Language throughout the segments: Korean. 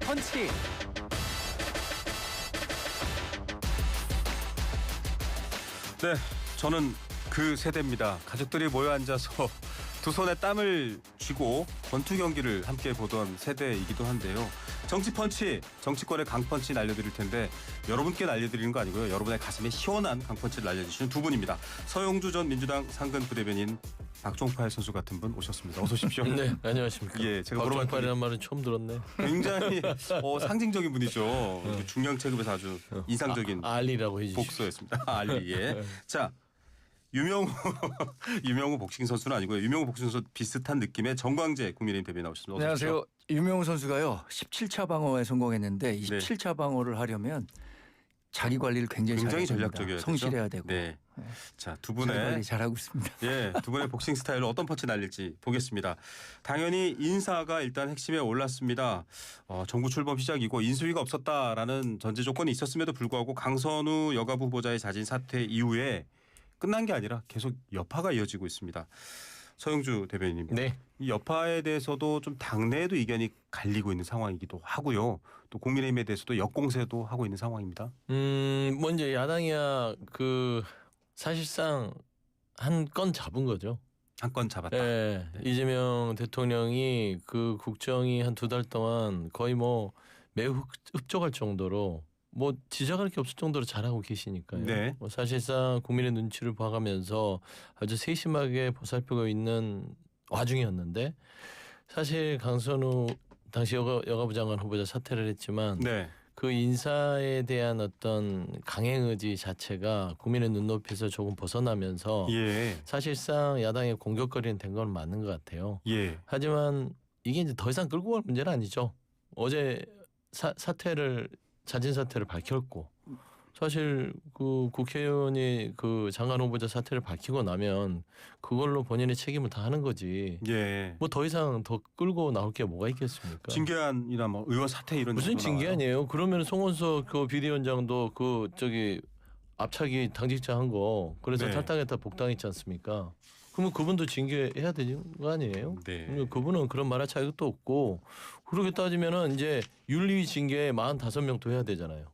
펀치. 네, 저는 그 세대입니다. 가족들이 모여 앉아서 두 손에 땀을 쥐고 권투 경기를 함께 보던 세대이기도 한데요. 정치 펀치, 정치권의 강펀치 날려드릴 텐데 여러분께 날려드리는 거 아니고요. 여러분의 가슴에 시원한 강펀치를 날려주시는 두 분입니다. 서영주 전 민주당 상근 부대변인, 박종팔 선수 같은 분 오셨습니다. 어서 오십시오. 네, 안녕하십니까. 예, 제가 박종팔이라는 말은 처음 들었네. 굉장히 상징적인 분이죠. 중량 체급에서 아주 인상적인 알리라고 해주시죠. 복수였습니다. 알리. 예. 자, 유명우 복싱 선수는 아니고요. 유명우 복싱 선수 비슷한 느낌의 정광재 국민의힘 대변인 나오셨습니다. 안녕하세요. 유명우 선수가요 17차 방어에 성공했는데 27차 방어를 하려면 자기 관리를 굉장히 전략적이어야 성실해야 되고. 네. 자, 두 자기 관리 분의 잘하고 있습니다. 예, 두 분의 복싱 스타일로 어떤 펀치 날릴지 보겠습니다. 당연히 인사가 일단 핵심에 올랐습니다. 정부 출범 시작이고 인수위가 없었다라는 전제 조건이 있었음에도 불구하고 강선우 여가부 후보자의 자진 사퇴 이후에 끝난 게 아니라 계속 여파가 이어지고 있습니다. 서영주 대변인님. 네. 이 여파에 대해서도 좀 당내에도 이견이 갈리고 있는 상황이기도 하고요. 또 국민의힘에 대해서도 역공세도 하고 있는 상황입니다. 먼저 야당이야 사실상 한 건 잡은 거죠. 한 건 잡았다. 네. 이재명 대통령이 그 국정이 한 2달 동안 거의 매우 흡족할 정도로 지적할 게 없을 정도로 잘하고 계시니까요. 네. 사실상 국민의 눈치를 봐가면서 아주 세심하게 보살피고 있는 와중이었는데 사실 강선우 당시 여가부 장관 후보자 사퇴를 했지만 네. 그 인사에 대한 어떤 강행 의지 자체가 국민의 눈높이에서 조금 벗어나면서 예. 사실상 야당의 공격거리는 된 건 맞는 것 같아요. 예. 하지만 이게 이제 더 이상 끌고 갈 문제는 아니죠. 어제 자진 사퇴를 밝혔고 사실 그 국회의원이 그 장관 후보자 사퇴를 밝히고 나면 그걸로 본인의 책임을 다 하는 거지. 예. 더 이상 더 끌고 나올 게 뭐가 있겠습니까? 징계안이나 의원 사퇴 이런 무슨 정도 나와요? 징계안이에요? 그러면 송원석 그 비대위원장도 앞차기 당직자 한 거 그래서 네. 탈당했다 복당했지 않습니까? 그러면 그분도 징계해야 되는 거 아니에요? 네. 그분은 그런 말할 자격도 없고 그렇게 따지면은 이제 윤리위 징계 45명도 해야 되잖아요.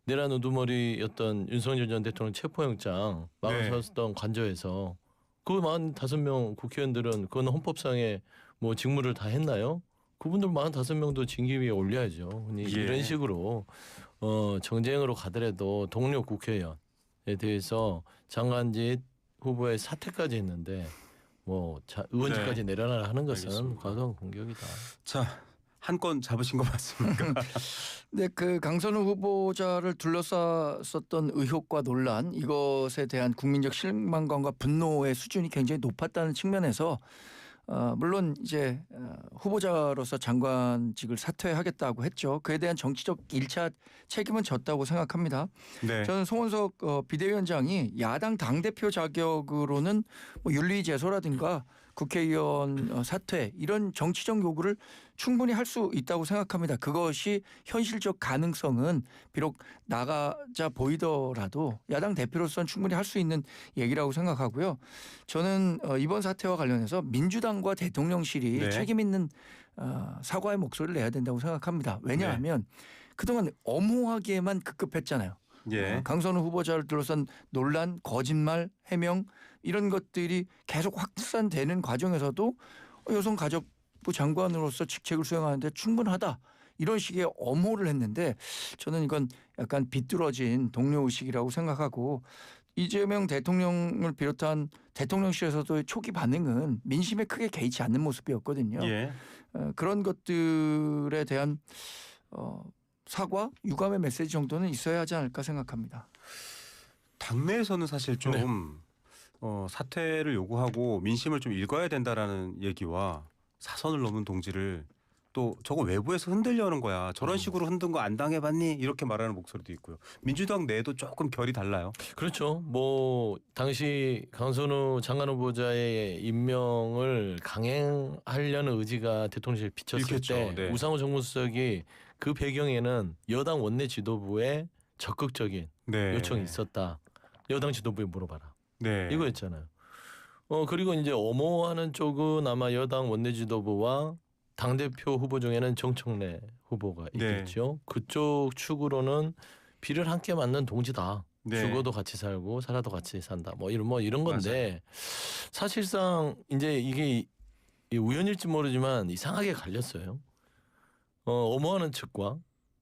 내란 우두머리였던 윤석열 전 대통령 체포영장 막아섰던 관저에서 그 45명 국회의원들은 그건 헌법상의 직무를 다 했나요? 그분들 45명도 징계 위에 올려야죠. 이런 식으로 정쟁으로 가더라도 동료 국회의원에 대해서 장관직 후보의 사퇴까지 했는데 의원직까지 내려놔라 하는 것은 알겠습니다. 과도한 공격이다. 자, 한 건 잡으신 거 맞습니까? 네, 그 강선우 후보자를 둘러쌌었던 의혹과 논란 이것에 대한 국민적 실망감과 분노의 수준이 굉장히 높았다는 측면에서 물론 이제 후보자로서 장관직을 사퇴하겠다고 했죠. 그에 대한 정치적 1차 책임은 졌다고 생각합니다. 네. 저는 송원석 비대위원장이 야당 당대표 자격으로는 윤리 제소라든가 국회의원 사퇴 이런 정치적 요구를 충분히 할 수 있다고 생각합니다. 그것이 현실적 가능성은 비록 나가자 보이더라도 야당 대표로서는 충분히 할 수 있는 얘기라고 생각하고요. 저는 이번 사태와 관련해서 민주당과 대통령실이 네. 책임 있는 사과의 목소리를 내야 된다고 생각합니다. 왜냐하면 그동안 엄호하기에만 급급했잖아요. 예. 강선우 후보자를 둘러싼 논란, 거짓말, 해명 이런 것들이 계속 확산되는 과정에서도 여성가족부 장관으로서 직책을 수행하는데 충분하다. 이런 식의 엄호를 했는데 저는 이건 약간 비뚤어진 동료의식이라고 생각하고 이재명 대통령을 비롯한 대통령실에서도 초기 반응은 민심에 크게 개의치 않는 모습이었거든요. 예. 그런 것들에 대한 사과, 유감의 메시지 정도는 있어야 하지 않을까 생각합니다. 당내에서는 사실 좀 사퇴를 요구하고 민심을 좀 읽어야 된다라는 얘기와 사선을 넘은 동지를 또 저거 외부에서 흔들려는 거야. 저런 식으로 흔든 거 안 당해봤니? 이렇게 말하는 목소리도 있고요. 민주당 내에도 조금 결이 달라요. 그렇죠. 당시 강선우 장관 후보자의 임명을 강행하려는 의지가 대통령실에 비쳤을 읽겠죠. 때 네. 우상호 정무수석이 그 배경에는 여당 원내 지도부의 적극적인 네. 요청이 있었다. 여당 지도부에 물어봐라. 네. 이거였잖아요. 그리고 이제 엄호하는 쪽은 아마 여당 원내 지도부와 당대표 후보 중에는 정청래 후보가 네. 있겠죠. 그쪽 축으로는 비를 함께 맞는 동지다. 네. 죽어도 같이 살고 살아도 같이 산다. 뭐 이런 건데 사실상 이제 이게 이 우연일지 모르지만 이상하게 갈렸어요. 엄호하는 측과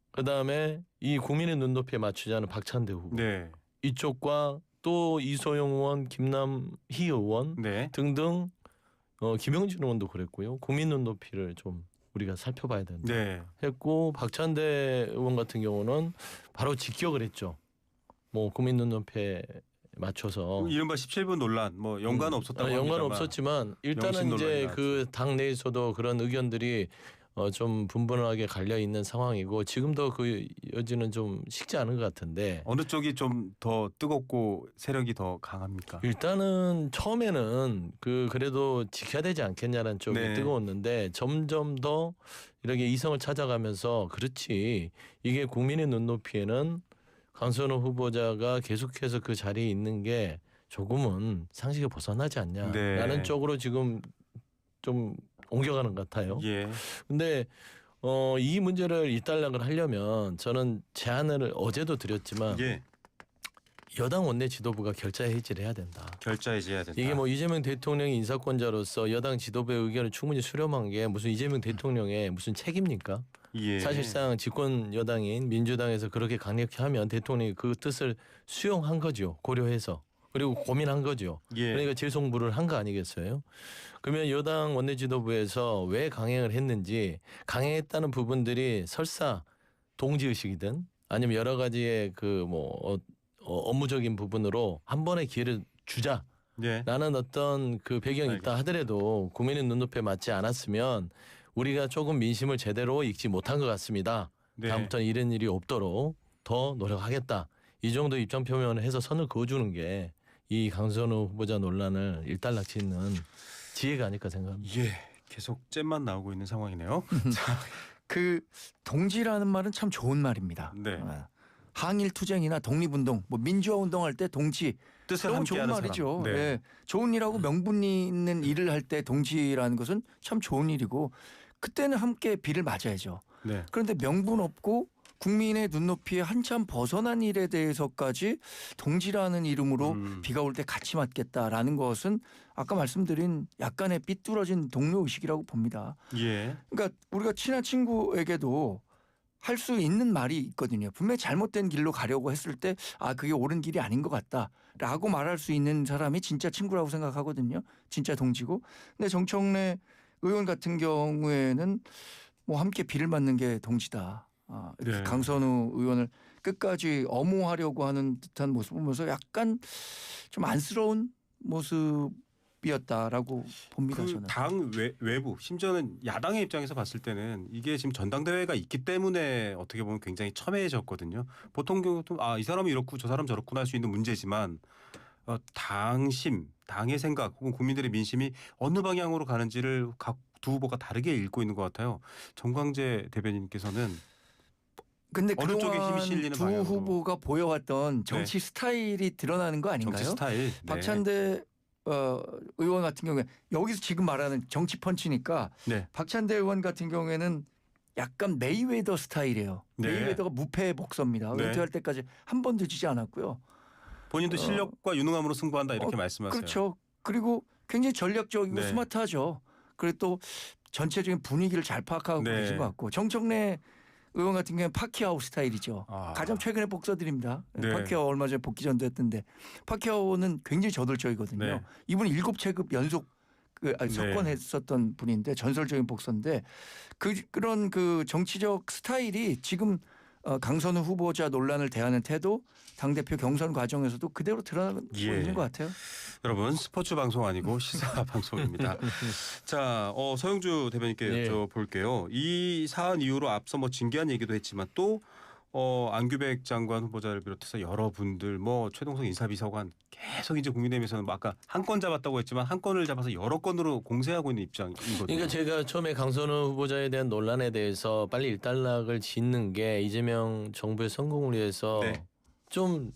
그다음에 이 국민의 눈높이에 맞추자는 박찬대 후보 네. 이쪽과 또 이소영 의원, 김남희 의원 네. 등등 김영진 의원도 그랬고요. 국민 눈높이를 좀 우리가 살펴봐야 된다 네. 했고 박찬대 의원 같은 경우는 바로 직격을 했죠. 뭐 국민 눈높이에 맞춰서 이른바 17분 논란 뭐 연관은 없었다고 합니다만. 연관은 없었지만 일단은 명심 이제 논란이 그 당내에서도 그런 의견들이 좀 분분하게 갈려 있는 상황이고 지금도 그 여지는 좀 식지 않은 것 같은데 어느 쪽이 좀 더 뜨겁고 세력이 더 강합니까? 일단은 처음에는 그래도 지켜야 되지 않겠냐는 쪽이 네. 뜨거웠는데 점점 더 이렇게 이성을 찾아가면서 그렇지 이게 국민의 눈높이에는 강선호 후보자가 계속해서 그 자리에 있는 게 조금은 상식에 벗어나지 않냐라는 네. 쪽으로 지금 좀 옮겨가는 것 같아요. 예. 근데 이 문제를 일단락을 하려면 저는 제안을 어제도 드렸지만 예. 여당 원내 지도부가 결자해지를 해야 된다. 결자해져야 된다. 이게 뭐 이재명 대통령이 인사권자로서 여당 지도부의 의견을 충분히 수렴한 게 무슨 이재명 대통령의 무슨 책입니까? 예. 사실상 집권 여당인 민주당에서 그렇게 강력히 하면 대통령이 그 뜻을 수용한 거죠. 고려해서. 그리고 고민한 거죠. 예. 그러니까 재송부를 한 거 아니겠어요? 그러면 여당 원내 지도부에서 왜 강행을 했는지 강행했다는 부분들이 설사 동지의식이든 아니면 여러 가지의 그 뭐 업무적인 부분으로 한 번의 기회를 주자. 예. 라는 어떤 그 배경이 있다 하더라도 국민의 눈높이에 맞지 않았으면 우리가 조금 민심을 제대로 읽지 못한 것 같습니다. 네. 다음부터는 이런 일이 없도록 더 노력하겠다. 이 정도 입장 표명을 해서 선을 그어주는 게 이 강선우 후보자 논란을 일단락짓는 지혜가 아닐까 생각합니다. 예. 계속 잼만 나오고 있는 상황이네요. 그 동지라는 말은 참 좋은 말입니다. 네. 항일 투쟁이나 독립운동, 뭐 민주화 운동할 때 동지 뜻을 너무 좋은 함께하는 말이죠. 사람. 네. 예. 좋은 일하고 명분이 있는 일을 할 때 동지라는 것은 참 좋은 일이고 그때는 함께 비를 맞아야죠. 네. 그런데 명분 없고 국민의 눈높이에 한참 벗어난 일에 대해서까지 동지라는 이름으로 비가 올 때 같이 맞겠다라는 것은 아까 말씀드린 약간의 삐뚤어진 동료의식이라고 봅니다. 예. 그러니까 우리가 친한 친구에게도 할 수 있는 말이 있거든요. 분명히 잘못된 길로 가려고 했을 때 그게 옳은 길이 아닌 것 같다라고 말할 수 있는 사람이 진짜 친구라고 생각하거든요. 진짜 동지고. 근데 정청래 의원 같은 경우에는 뭐 함께 비를 맞는 게 동지다. 이렇게 네. 강선우 의원을 끝까지 엄호하려고 하는 듯한 모습을 보면서 약간 좀 안쓰러운 모습이었다라고 봅니다. 그 저는. 당 외부 심지어는 야당의 입장에서 봤을 때는 이게 지금 전당대회가 있기 때문에 어떻게 보면 굉장히 첨예해졌거든요. 보통 경우도 이 사람이 이렇고 저 사람 저렇구나 할 수 있는 문제지만 당심, 당의 생각 혹은 국민들의 민심이 어느 방향으로 가는지를 각 두 후보가 다르게 읽고 있는 것 같아요. 정광재 대변인께서는 근데 어느 쪽에 그동안 힘이 실리는 두 방향으로. 후보가 보여왔던 정치 스타일이 드러나는 거 아닌가요? 정치 스타일. 네. 박찬대 의원 같은 경우에 여기서 지금 말하는 정치 펀치니까 네. 박찬대 의원 같은 경우에는 약간 메이웨더 스타일이에요. 네. 메이웨더가 무패 복서입니다. 네. 은퇴할 때까지 한 번도 지지 않았고요. 본인도 실력과 유능함으로 승부한다 이렇게 말씀하세요. 그렇죠. 그리고 굉장히 전략적이고 네. 스마트하죠. 그리고 또 전체적인 분위기를 잘 파악하고 네. 계신 것 같고 정청래 의원 같은 경우는 파키아오 스타일이죠. 가장 최근의 복서들입니다. 네. 파키아오 얼마 전에 복귀 전도 했던데 파키아오는 굉장히 저돌적이거든요. 네. 이분 7체급 연속 석권했었던 분인데 전설적인 복서인데 그런 그 정치적 스타일이 지금 강선우 후보자 논란을 대하는 태도 당대표 경선 과정에서도 그대로 드러나고 있는 것 같아요. 여러분 스포츠 방송 아니고 시사 방송입니다. 자, 서영주 대변인께 여쭤볼게요. 이 사안 이후로 앞서 뭐 징계한 얘기도 했지만 또 안규백 장관 후보자를 비롯해서 여러분들 뭐 최동석 인사비서관 계속 이제 국민의힘에서는 뭐 아까 한 건 잡았다고 했지만 한 건을 잡아서 여러 건으로 공세하고 있는 입장이거든요. 그러니까 제가 처음에 강선우 후보자에 대한 논란에 대해서 빨리 일단락을 짓는 게 이재명 정부의 성공을 위해서 좀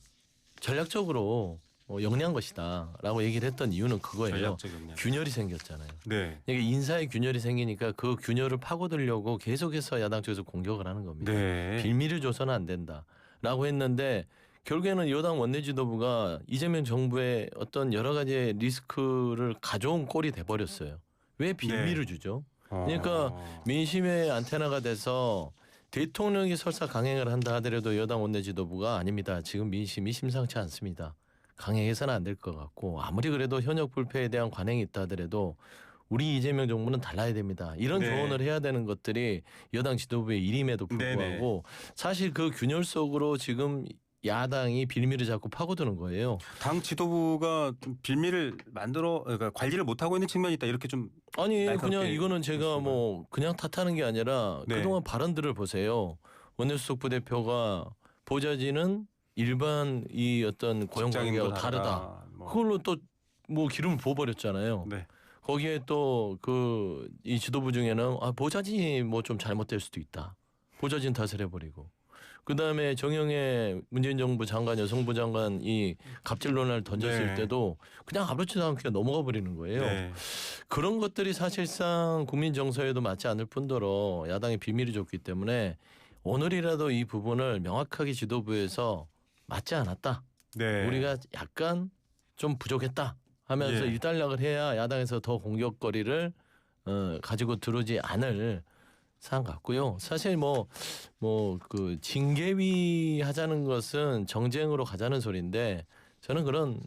전략적으로 영리한 것이다라고 얘기를 했던 이유는 그거예요. 전략적 역량. 균열이 생겼잖아요. 네. 이게 인사의 균열이 생기니까 그 균열을 파고들려고 계속해서 야당 쪽에서 공격을 하는 겁니다. 네. 빌미를 줘서는 안 된다라고 했는데 결국에는 여당 원내 지도부가 이재명 정부의 어떤 여러 가지의 리스크를 가져온 꼴이 돼버렸어요. 왜 빌미를 주죠? 그러니까 민심의 안테나가 돼서 대통령이 설사 강행을 한다 하더라도 여당 원내 지도부가 아닙니다. 지금 민심이 심상치 않습니다. 강행해서는 안 될 것 같고 아무리 그래도 현역 불패에 대한 관행이 있다 하더라도 우리 이재명 정부는 달라야 됩니다. 이런 네. 조언을 해야 되는 것들이 여당 지도부의 일임에도 불구하고 사실 그 균열 속으로 지금 야당이 빌미를 자꾸 파고드는 거예요. 당 지도부가 좀 빌미를 그러니까 관리를 못 하고 있는 측면이 있다 이렇게 좀 아니 날카롭게 그냥 이거는 제가 말씀을. 뭐 그냥 탓하는 게 아니라 네. 그동안 발언들을 보세요. 원내수석 부대표가 보좌진은 일반 이 어떤 고용 직장인도 관계하고 다르다. 뭐. 그걸로 또 뭐 기름을 부어버렸잖아요. 네. 거기에 또 그 이 지도부 중에는 보좌진이 뭐 좀 잘못될 수도 있다. 보좌진 탓을 해버리고. 그 다음에 정영애 문재인 정부 장관 여성부 장관이 갑질 논란을 던졌을 네. 때도 그냥 아무렇지도 않게 넘어가 버리는 거예요. 네. 그런 것들이 사실상 국민 정서에도 맞지 않을 뿐더러 야당이 비밀이 줬기 때문에 오늘이라도 이 부분을 명확하게 지도부에서 맞지 않았다. 네. 우리가 약간 좀 부족했다 하면서 예. 일단락을 해야 야당에서 더 공격거리를 가지고 들어오지 않을 사안 같고요. 사실 뭐 그 징계위 하자는 것은 정쟁으로 가자는 소리인데 저는 그런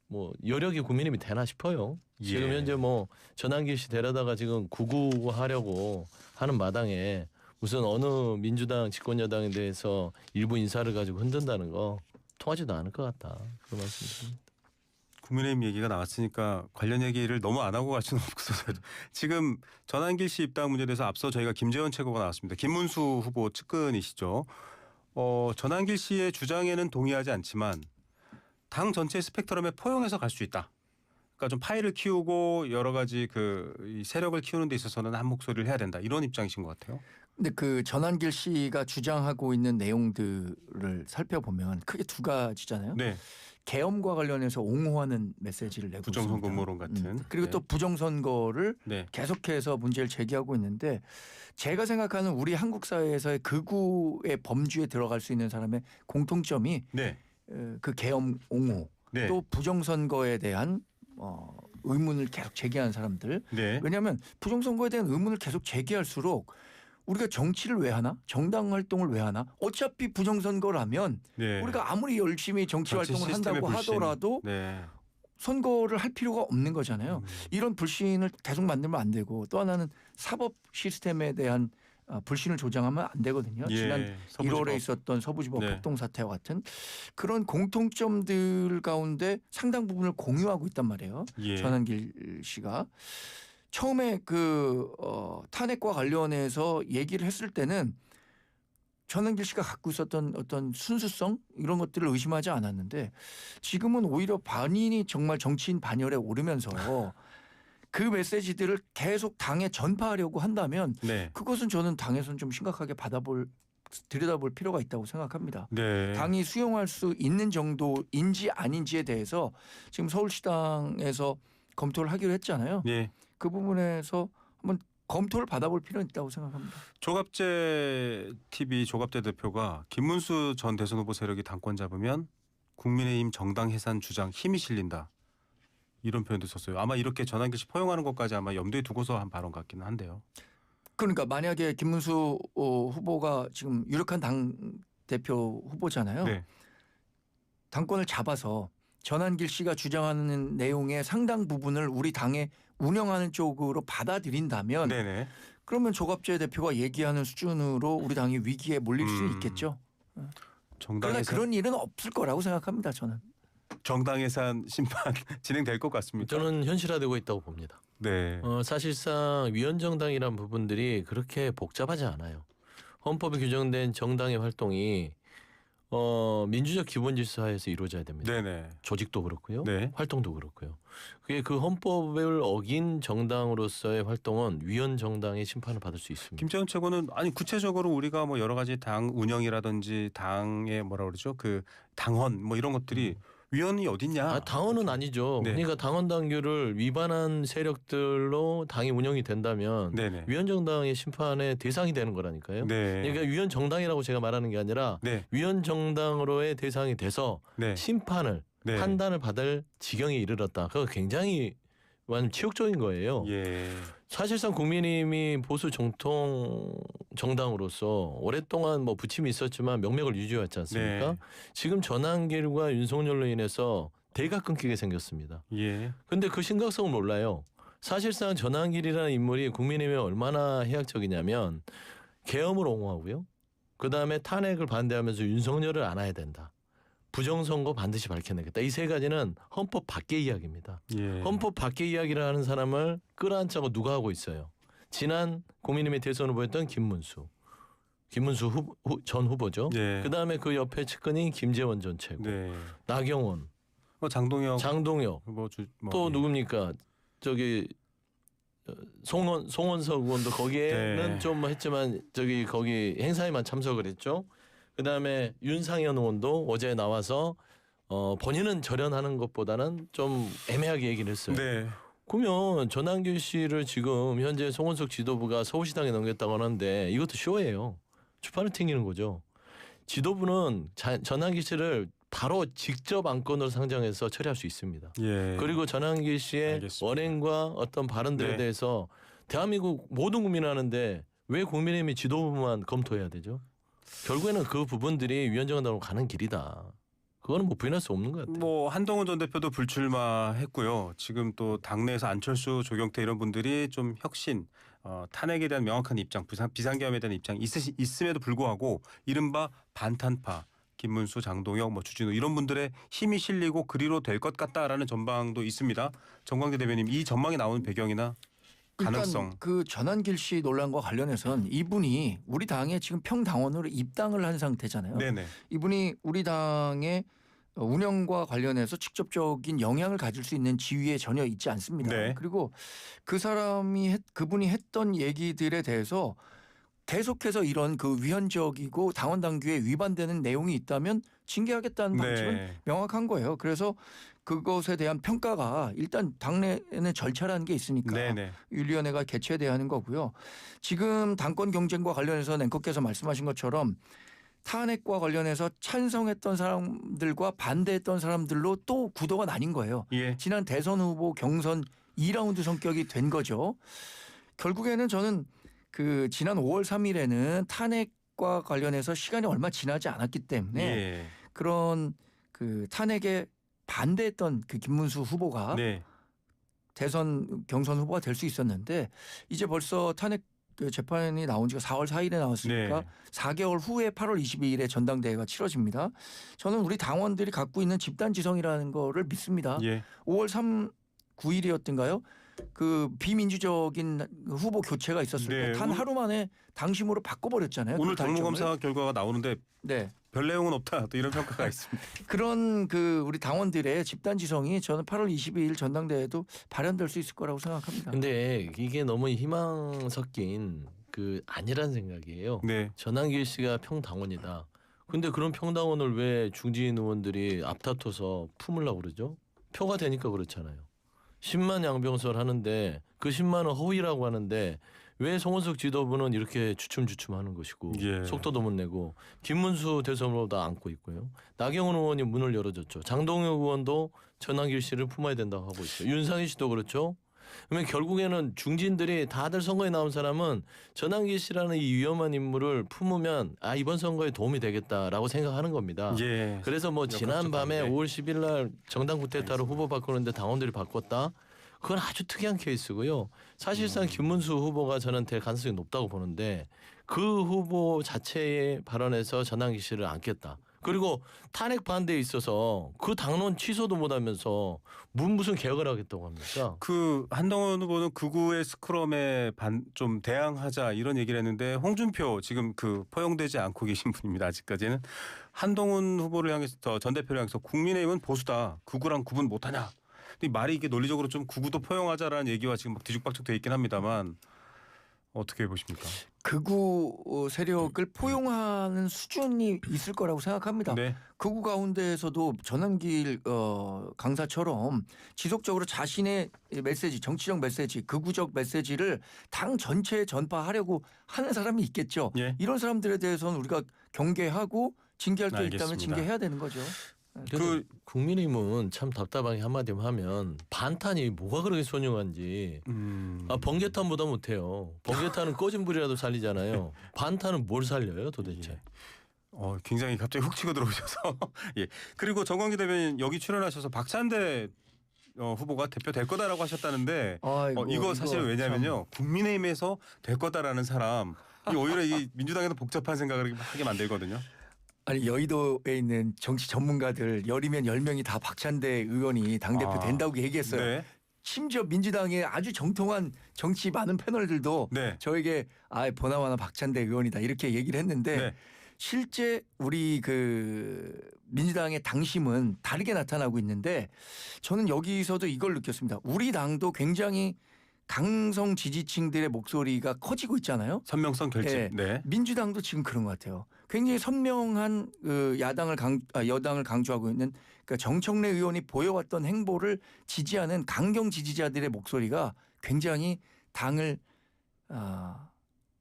뭐 여력이 국민의힘이 되나 싶어요. 지금 예. 현재 뭐 전환길 씨 데려다가 지금 구구하려고 하는 마당에 무슨 어느 민주당 집권 여당에 대해서 일부 인사를 가지고 흔든다는 거 통하지도 않을 것 같다. 그런 말씀드립니다. 국민의힘 얘기가 나왔으니까 관련 얘기를 너무 안 하고 갈 수는 없어서 지금 전환길 씨 입당 문제에 대해서 앞서 저희가 김재원 최고가 나왔습니다. 김문수 후보 측근이시죠. 전환길 씨의 주장에는 동의하지 않지만 당 전체 스펙트럼에 포용해서 갈 수 있다. 그러니까 좀 파일을 키우고 여러 가지 이 세력을 키우는 데 있어서는 한 목소리를 해야 된다. 이런 입장이신 것 같아요. 근데 그 전환길 씨가 주장하고 있는 내용들을 살펴보면 크게 두 가지잖아요. 네. 계엄과 관련해서 옹호하는 메시지를 내고 부정선거 있습니다. 음모론 같은. 그리고 네. 또 부정선거를 네. 계속해서 문제를 제기하고 있는데 제가 생각하는 우리 한국 사회에서의 극우의 범주에 들어갈 수 있는 사람의 공통점이 네. 그 계엄 옹호 네. 또 부정선거에 대한 의문을 계속 제기하는 사람들. 네. 왜냐하면 부정선거에 대한 의문을 계속 제기할수록 우리가 정치를 왜 하나? 정당 활동을 왜 하나? 어차피 부정선거라면 네. 우리가 아무리 열심히 정치 활동을 시스템의 한다고 불신. 하더라도 네. 선거를 할 필요가 없는 거잖아요. 이런 불신을 계속 만들면 안 되고 또 하나는 사법 시스템에 대한 불신을 조장하면 안 되거든요. 예. 지난 서부지법. 1월에 있었던 서부지법 네. 폭동 사태와 같은 그런 공통점들 가운데 상당 부분을 공유하고 있단 말이에요. 예. 전환길 씨가 처음에 탄핵과 관련해서 얘기를 했을 때는 전환길 씨가 갖고 있었던 어떤 순수성 이런 것들을 의심하지 않았는데 지금은 오히려 본인이 정말 정치인 반열에 오르면서 그 메시지들을 계속 당에 전파하려고 한다면 네. 그것은 저는 당에서는 좀 심각하게 들여다볼 필요가 있다고 생각합니다. 네. 당이 수용할 수 있는 정도인지 아닌지에 대해서 지금 서울시당에서 검토를 하기로 했잖아요. 예. 그 부분에서 한번 검토를 받아볼 필요는 있다고 생각합니다. 조갑재 TV 조갑재 대표가 김문수 전 대선 후보 세력이 당권 잡으면 국민의힘 정당 해산 주장 힘이 실린다. 이런 표현도 썼어요. 아마 이렇게 전환길 씨 포용하는 것까지 아마 염두에 두고서 한 발언 같기는 한데요. 그러니까 만약에 김문수 후보가 지금 유력한 당 대표 후보잖아요. 네. 당권을 잡아서 전환길 씨가 주장하는 내용의 상당 부분을 우리 당에 운영하는 쪽으로 받아들인다면 네네. 그러면 조갑재 대표가 얘기하는 수준으로 우리 당이 위기에 몰릴 수 있겠죠. 정당 그러나 해산, 그런 일은 없을 거라고 생각합니다. 저는. 정당 해산 심판 진행될 것 같습니다. 저는 현실화되고 있다고 봅니다. 네. 사실상 위헌정당이란 부분들이 그렇게 복잡하지 않아요. 헌법에 규정된 정당의 활동이 민주적 기본 질서하에서 이루어져야 됩니다. 네네. 조직도 그렇고요. 네. 활동도 그렇고요. 그게 그 헌법을 어긴 정당으로서의 활동은 위헌 정당의 심판을 받을 수 있습니다. 김재원 최고는 아니 구체적으로 우리가 뭐 여러 가지 당 운영이라든지 당의 뭐라 그러죠 그 당헌 뭐 이런 것들이 위원이 어딨냐? 당원은 아니죠. 네. 그러니까 당원 당규를 위반한 세력들로 당이 운영이 된다면 네네. 위원 정당의 심판의 대상이 되는 거라니까요. 네. 그러니까 위원 정당이라고 제가 말하는 게 아니라 네. 위원 정당으로의 대상이 돼서 네. 심판을 네. 판단을 받을 지경에 이르렀다. 그거 굉장히 완전 치욕적인 거예요. 예. 사실상 국민의힘이 보수 정통 정당으로서 오랫동안 뭐 부침이 있었지만 명맥을 유지해왔지 않습니까? 네. 지금 전환길과 윤석열로 인해서 대가 끊기게 생겼습니다. 예. 근데 그 심각성을 몰라요. 사실상 전환길이라는 인물이 국민의힘에 얼마나 해악적이냐면 계엄을 옹호하고요. 그다음에 탄핵을 반대하면서 윤석열을 안아야 된다. 부정선거 반드시 밝혀내겠다. 이 세 가지는 헌법 밖의 이야기입니다. 예. 헌법 밖의 이야기를 하는 사람을 끌어안자고 누가 하고 있어요. 지난 국민의힘의 대선 후보였던 김문수 전 후보죠. 예. 그다음에 그 옆에 측근인 김재원 전 최고, 네. 나경원, 장동혁. 장동혁, 또 예. 누굽니까? 저기 송원석 의원도 거기에는 네. 좀 했지만 거기 행사에만 참석을 했죠. 그다음에 윤상현 의원도 어제 나와서 본인은 절연하는 것보다는 좀 애매하게 얘기를 했어요. 네. 그러면 전환길 씨를 지금 현재 송원석 지도부가 서울시당에 넘겼다고 하는데 이것도 쇼예요. 주판을 튕기는 거죠. 지도부는 전환길 씨를 바로 직접 안건으로 상정해서 처리할 수 있습니다. 예. 그리고 전환길 씨의 알겠습니다. 언행과 어떤 발언들에 네. 대해서 대한민국 모든 국민이 하는데 왜 국민의힘이 지도부만 검토해야 되죠? 결국에는 그 부분들이 위원장당으로 가는 길이다. 그거는 뭐 부인할 수 없는 것 같아요. 뭐 한동훈 전 대표도 불출마했고요. 지금 또 당내에서 안철수, 조경태 이런 분들이 좀 혁신, 탄핵에 대한 명확한 입장, 비상계엄에 대한 입장이 있음에도 불구하고 이른바 반탄파, 김문수, 장동혁, 주진우 이런 분들의 힘이 실리고 그리로 될 것 같다라는 전망도 있습니다. 정광재 대변인, 이 전망이 나오는 배경이나 가능성. 일단 그 전환길 씨 논란과 관련해서는 이분이 우리 당에 지금 평당원으로 입당을 한 상태잖아요. 네네. 이분이 우리 당의 운영과 관련해서 직접적인 영향을 가질 수 있는 지위에 전혀 있지 않습니다. 네. 그리고 그분이 했던 얘기들에 대해서 계속해서 이런 그 위헌적이고 당원 당규에 위반되는 내용이 있다면 징계하겠다는 방침은 네. 명확한 거예요. 그래서 그것에 대한 평가가 일단 당내에는 절차라는 게 있으니까 네네. 윤리위원회가 개최돼야 하는 거고요. 지금 당권 경쟁과 관련해서 앵커께서 말씀하신 것처럼 탄핵과 관련해서 찬성했던 사람들과 반대했던 사람들로 또 구도가 나뉜 거예요. 예. 지난 대선 후보 경선 2라운드 성격이 된 거죠. 결국에는 저는 그 지난 5월 3일에는 탄핵과 관련해서 시간이 얼마 지나지 않았기 때문에 예. 그런 그 탄핵에 반대했던 그 김문수 후보가 네. 대선 경선 후보가 될 수 있었는데 이제 벌써 탄핵 그 재판이 나온 지가 4월 4일에 나왔으니까 네. 4개월 후에 8월 22일에 전당대회가 치러집니다. 저는 우리 당원들이 갖고 있는 집단지성이라는 거를 믿습니다. 예. 5월 9일이었던가요? 그 비민주적인 후보 교체가 있었을 네. 때 단 하루 만에 당심으로 바꿔버렸잖아요. 오늘 그 달점을. 당무검사 결과가 나오는데 네. 별 내용은 없다. 또 이런 평가가 있습니다. 그런 그 우리 당원들의 집단지성이 저는 8월 22일 전당대회도 발현될 수 있을 거라고 생각합니다. 근데 이게 너무 희망 섞인 그 아니란 생각이에요. 네. 전환길 씨가 평당원이다. 근데 그런 평당원을 왜 중진 의원들이 앞다퉈서 품으려고 그러죠? 표가 되니까 그렇잖아요. 10만 양병설 하는데 그 10만은 허위라고 하는데 왜 송원석 지도부는 이렇게 주춤주춤하는 것이고 예. 속도도 못 내고 김문수 대선 후보도 안고 있고요. 나경원 의원이 문을 열어줬죠. 장동혁 의원도 전환길 씨를 품어야 된다고 하고 있어요. 윤상희 씨도 그렇죠. 그러면 결국에는 중진들이 다들 선거에 나온 사람은 전환길 씨라는 이 위험한 인물을 품으면 이번 선거에 도움이 되겠다라고 생각하는 겁니다. 예. 그래서 뭐 지난 밤에 네. 5월 10일 날 정당 구태타로 후보 바꾸는데 당원들이 바꿨다. 그건 아주 특이한 케이스고요. 사실상 김문수 후보가 저는 될 가능성이 높다고 보는데 그 후보 자체의 발언에서 전환길 씨를 안겠다. 그리고 탄핵 반대에 있어서 그 당론 취소도 못하면서 무슨 개혁을 하겠다고 합니까? 그 한동훈 후보는 극우의 스크럼에 좀 대항하자 이런 얘기를 했는데 홍준표 지금 그 포용되지 않고 계신 분입니다. 아직까지는 한동훈 후보를 향해서 전 대표를 향해서 국민의힘은 보수다. 극우랑 구분 못하냐. 근데 말이 이게 논리적으로 좀 극우도 포용하자라는 얘기와 지금 막 뒤죽박죽 돼 있긴 합니다만 어떻게 보십니까? 극우 세력을 포용하는 수준이 있을 거라고 생각합니다. 네. 극우 가운데에서도 전환길 강사처럼 지속적으로 자신의 메시지, 정치적 메시지, 극우적 메시지를 당 전체에 전파하려고 하는 사람이 있겠죠. 예. 이런 사람들에 대해서는 우리가 경계하고 징계할 게 있다면 알겠습니다. 징계해야 되는 거죠. 그 국민의힘은 참 답답하게 한마디만 하면 반탄이 뭐가 그렇게 소중한지 번개탄보다 못해요. 번개탄은 꺼진 불이라도 살리잖아요. 반탄은 뭘 살려요 도대체. 예. 굉장히 갑자기 훅 치고 들어오셔서 예. 그리고 정광기 대변인 여기 출연하셔서 박찬대 후보가 대표 될 거다라고 하셨다는데 이거 사실 왜냐면요 국민의힘에서 될 거다라는 사람 오히려 이 민주당에도 복잡한 생각을 하게 만들거든요. 아니 여의도에 있는 정치 전문가들 10이면 10명이 다 박찬대 의원이 당대표 된다고 얘기했어요. 네. 심지어 민주당의 아주 정통한 정치 많은 패널들도 네. 저에게 보나마나 박찬대 의원이다 이렇게 얘기를 했는데 네. 실제 우리 민주당의 당심은 다르게 나타나고 있는데 저는 여기서도 이걸 느꼈습니다. 우리 당도 굉장히 강성 지지층들의 목소리가 커지고 있잖아요. 선명성 결집. 네. 네. 민주당도 지금 그런 것 같아요. 굉장히 선명한 여당을 강조하고 있는 정청래 의원이 보여왔던 행보를 지지하는 강경 지지자들의 목소리가 굉장히 당을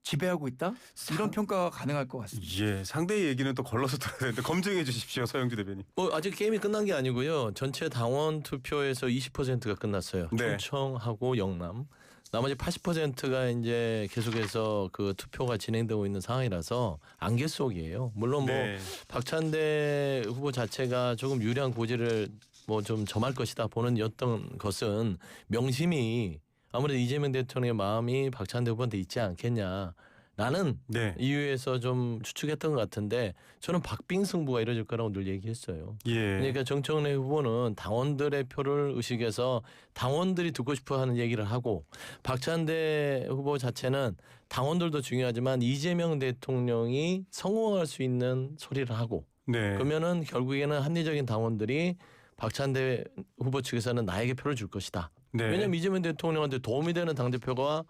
지배하고 있다. 이런 평가가 가능할 것 같습니다. 예, 상대의 얘기는 또 걸러서 들어야 되는데 검증해 주십시오, 서영주 대변인. 아직 게임이 끝난 게 아니고요. 전체 당원 투표에서 20%가 끝났어요. 네. 충청하고 영남. 나머지 80%가 이제 계속해서 그 투표가 진행되고 있는 상황이라서 안개 속이에요. 물론 네. 박찬대 후보 자체가 조금 유리한 고지를 좀 점할 것이다 보는 였던 것은 명심이 아무래도 이재명 대통령의 마음이 박찬대 후보한테 있지 않겠냐. 나는 네. 이유에서 좀 추측했던 것 같은데 저는 박빙 승부가 이뤄질 거라고 늘 얘기했어요. 예. 그러니까 정청래 후보는 당원들의 표를 의식해서 당원들이 듣고 싶어하는 얘기를 하고 박찬대 후보 자체는 당원들도 중요하지만 이재명 대통령이 성공할 수 있는 소리를 하고 네. 그러면은 결국에는 합리적인 당원들이 박찬대 후보 측에서는 나에게 표를 줄 것이다. 네. 왜냐하면 이재명 대통령한테 도움이 되는 당대표가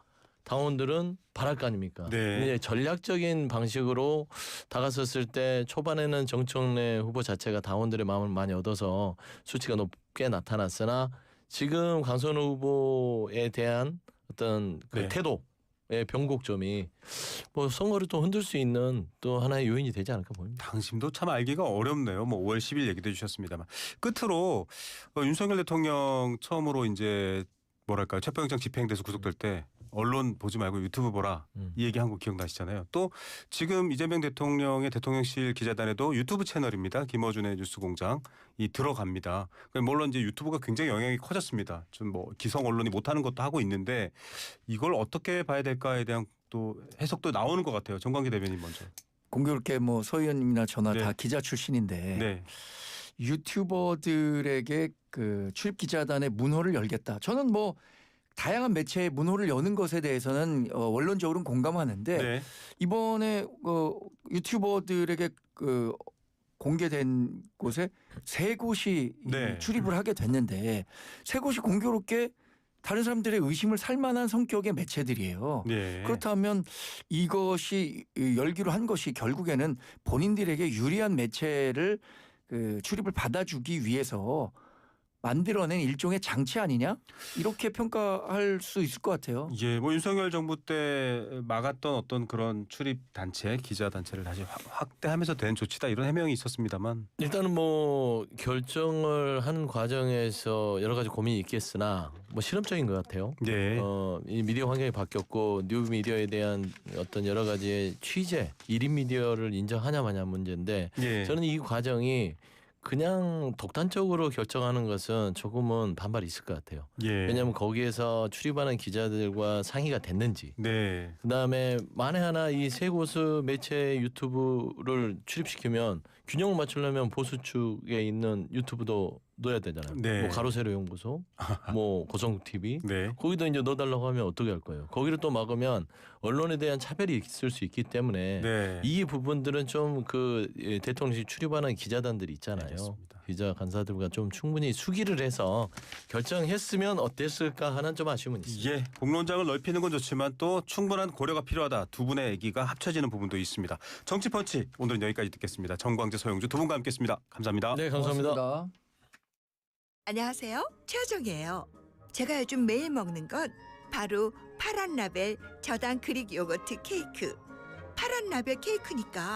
당원들은 바랄 거 아닙니까? 네. 근데 전략적인 방식으로 다가섰을 때 초반에는 정청래 후보 자체가 당원들의 마음을 많이 얻어서 수치가 높게 나타났으나 지금 강선호 후보에 대한 어떤 그 네. 태도의 변곡점이 선거를 또 흔들 수 있는 또 하나의 요인이 되지 않을까 보입니다. 당심도 참 알기가 어렵네요. 5월 10일 얘기도 해주셨습니다만 끝으로 윤석열 대통령 처음으로 이제 뭐랄까 체포영장 집행돼서 구속될 때 언론 보지 말고 유튜브 보라 이 얘기한 거 기억나시잖아요. 또 지금 이재명 대통령의 대통령실 기자단에도 유튜브 채널입니다. 김어준의 뉴스공장이 들어갑니다. 물론 이제 유튜브가 굉장히 영향이 커졌습니다. 좀 기성 언론이 못하는 것도 하고 있는데 이걸 어떻게 봐야 될까에 대한 또 해석도 나오는 것 같아요. 정광기 대변인 먼저. 공교롭게 서 의원님이나 저나 네. 다 기자 출신인데 네. 유튜버들에게 출입 기자단의 문호를 열겠다. 저는 다양한 매체의 문호를 여는 것에 대해서는 원론적으로는 공감하는데 네. 이번에 유튜버들에게 공개된 곳에 세 곳이 네. 출입을 하게 됐는데 세 곳이 공교롭게 다른 사람들의 의심을 살 만한 성격의 매체들이에요. 네. 그렇다면 이것이 열기로 한 것이 결국에는 본인들에게 유리한 매체를 출입을 받아주기 위해서 만들어낸 일종의 장치 아니냐? 이렇게 평가할 수 있을 것 같아요. 예, 윤석열 정부 때 막았던 어떤 그런 출입 단체, 기자 단체를 다시 확대하면서 된 조치다 이런 해명이 있었습니다만 일단은 결정을 하는 과정에서 여러 가지 고민이 있겠으나 실험적인 것 같아요. 네. 이 미디어 환경이 바뀌었고 뉴 미디어에 대한 어떤 여러 가지의 취재, 1인 미디어를 인정하냐 마냐 문제인데 예. 저는 이 과정이 그냥 독단적으로 결정하는 것은 조금은 반발이 있을 것 같아요. 예. 왜냐하면 거기에서 출입하는 기자들과 상의가 됐는지 네. 그다음에 만에 하나 이 세 곳의 매체 유튜브를 출입시키면 균형을 맞추려면 보수 측에 있는 유튜브도 넣어야 되잖아요. 네. 뭐 가로세로 연구소, 뭐 고성 TV 네. 거기도 이제 넣어달라고 하면 어떻게 할 거예요? 거기를 또 막으면 언론에 대한 차별이 있을 수 있기 때문에 네. 이 부분들은 좀 그 대통령실 출입하는 기자단들이 있잖아요. 알겠습니다. 기자 간사들과 좀 충분히 수기를 해서 결정했으면 어땠을까 하는 좀 아쉬움은 있습니다. 예, 공론장을 넓히는 건 좋지만 또 충분한 고려가 필요하다. 두 분의 얘기가 합쳐지는 부분도 있습니다. 정치펀치 오늘은 여기까지 듣겠습니다. 정광재, 서영주 두 분과 함께했습니다. 감사합니다. 네, 감사합니다. 고맙습니다. 안녕하세요. 최정이에요. 제가 요즘 매일 먹는 건 바로 파란 라벨 저당 그릭 요거트 케이크. 파란 라벨 케이크니까